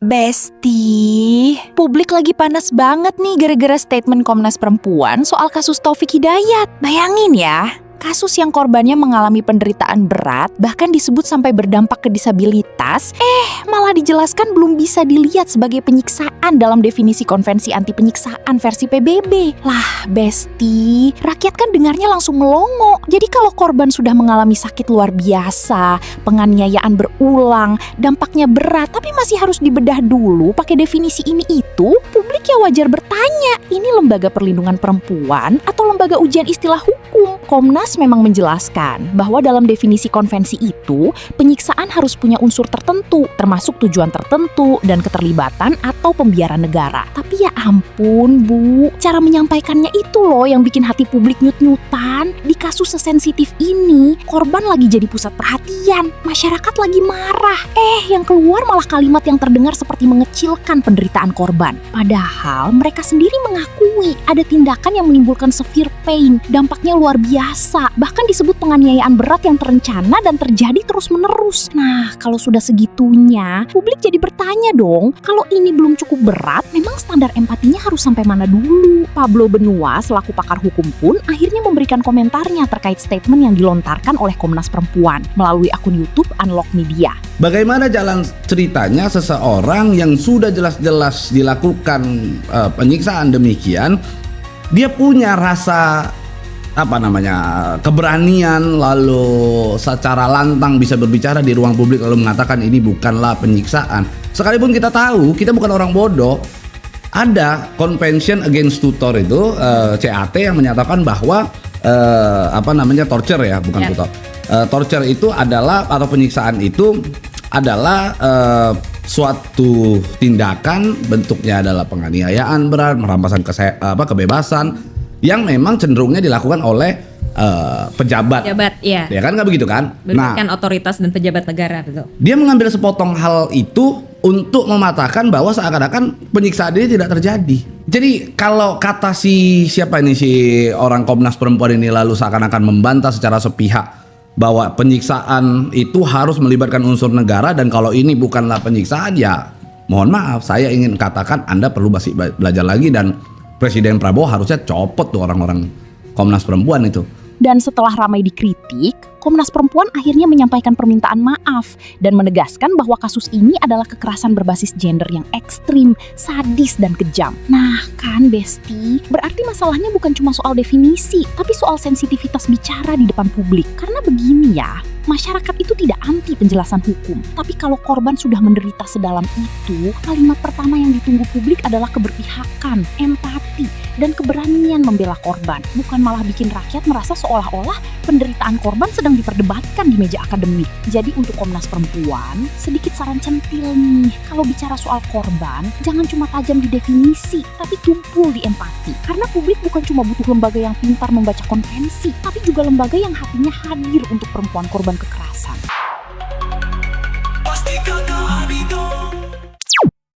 Besti, publik lagi panas banget nih gara-gara statement Komnas Perempuan soal kasus Taufik Hidayat. Bayangin ya, kasus yang korbannya mengalami penderitaan berat, bahkan disebut sampai berdampak ke disabilitas, malah dijelaskan belum bisa dilihat sebagai penyiksaan dalam definisi konvensi anti penyiksaan versi PBB. Lah, Besti, rakyat kan dengarnya langsung melongo. Jadi kalau korban sudah mengalami sakit luar biasa, penganiayaan berulang, dampaknya berat, tapi masih harus dibedah dulu pakai definisi ini itu, publik ya wajar bertanya, ini lembaga perlindungan perempuan atau lembaga ujian istilah hukum? Komnas memang menjelaskan bahwa dalam definisi konvensi itu, penyiksaan harus punya unsur tertentu, termasuk tujuan tertentu dan keterlibatan atau pembiaran negara. Tapi ya ampun, Bu, cara menyampaikannya itu loh yang bikin hati publik nyut-nyutan. Di kasus sesensitif ini, korban lagi jadi pusat perhatian, masyarakat lagi marah. Yang keluar malah kalimat yang terdengar seperti mengecilkan penderitaan korban. Padahal mereka sendiri mengakui ada tindakan yang menimbulkan severe pain, dampaknya luar biasa, bahkan disebut penganiayaan berat yang terencana dan terjadi terus-menerus. Nah, kalau sudah segitunya, publik jadi bertanya dong, kalau ini belum cukup berat, memang standar empatinya harus sampai mana dulu? Pablo Benua selaku pakar hukum pun akhirnya memberikan komentarnya terkait statement yang dilontarkan oleh Komnas Perempuan melalui akun YouTube Unlock Media. Bagaimana jalan ceritanya seseorang yang sudah jelas-jelas dilakukan penyiksaan demikian, dia punya rasa keberanian, lalu secara lantang bisa berbicara di ruang publik lalu mengatakan ini bukanlah penyiksaan. Sekalipun kita tahu, kita bukan orang bodoh. Ada Convention Against Torture itu CAT yang menyatakan bahwa torture ya, bukan tutor. Torture itu adalah, atau penyiksaan itu adalah suatu tindakan, bentuknya adalah penganiayaan berat, merampasan kebebasan yang memang cenderungnya dilakukan oleh pejabat, ya kan nggak begitu kan? Melibatkan otoritas dan pejabat negara, betul. Dia mengambil sepotong hal itu untuk mematahkan bahwa seakan-akan penyiksaan ini tidak terjadi. Jadi kalau kata si orang Komnas Perempuan ini lalu seakan-akan membantah secara sepihak bahwa penyiksaan itu harus melibatkan unsur negara, dan kalau ini bukanlah penyiksaan, ya mohon maaf, saya ingin katakan Anda perlu belajar lagi, dan Presiden Prabowo harusnya copot tuh orang-orang Komnas Perempuan itu. Dan setelah ramai dikritik, Komnas Perempuan akhirnya menyampaikan permintaan maaf dan menegaskan bahwa kasus ini adalah kekerasan berbasis gender yang ekstrim, sadis, dan kejam. Nah kan Besti, berarti masalahnya bukan cuma soal definisi, tapi soal sensitivitas bicara di depan publik. Karena begini ya, masyarakat itu tidak anti penjelasan hukum, tapi kalau korban sudah menderita sedalam itu, kalimat pertama yang ditunggu publik adalah keberpihakan, empati, dan keberanian membela korban, bukan malah bikin rakyat merasa seolah-olah penderitaan korban sedang diperdebatkan di meja akademik. Jadi untuk Komnas Perempuan, sedikit saran centil nih, kalau bicara soal korban, jangan cuma tajam di definisi, tapi tumpul di empati. Karena publik bukan cuma butuh lembaga yang pintar membaca konvensi, tapi juga lembaga yang hatinya hadir untuk perempuan korban kekerasan.